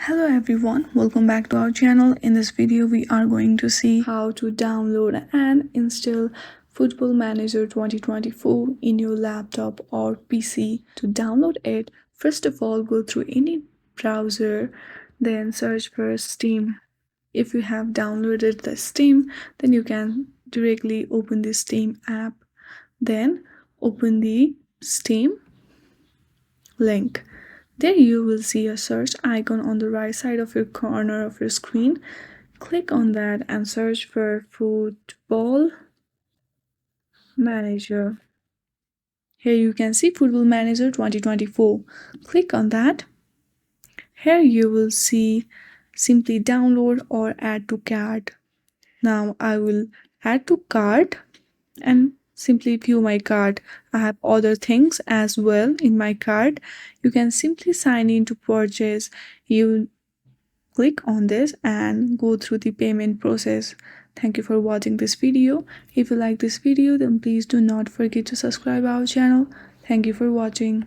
Hello everyone, welcome back to our channel. In this video we are going to see how to download and install Football Manager 2024 in your laptop or PC. To download it, first of all go through any browser, then search for Steam. If you have downloaded the Steam, then you can directly open the Steam app. Then open the Steam link. There you will see a search icon on the right side of your corner of your screen. Click on that and search for Football Manager. Here you can see Football Manager 2024. Click on that. Here you will see simply download or add to cart. Now I will add to cart and simply view my cart. I have other things as well in my cart. You can simply sign in to purchase. You click on this and go through the payment process. Thank you for watching this video. If you like this video, then please do not forget to subscribe our channel. Thank you for watching.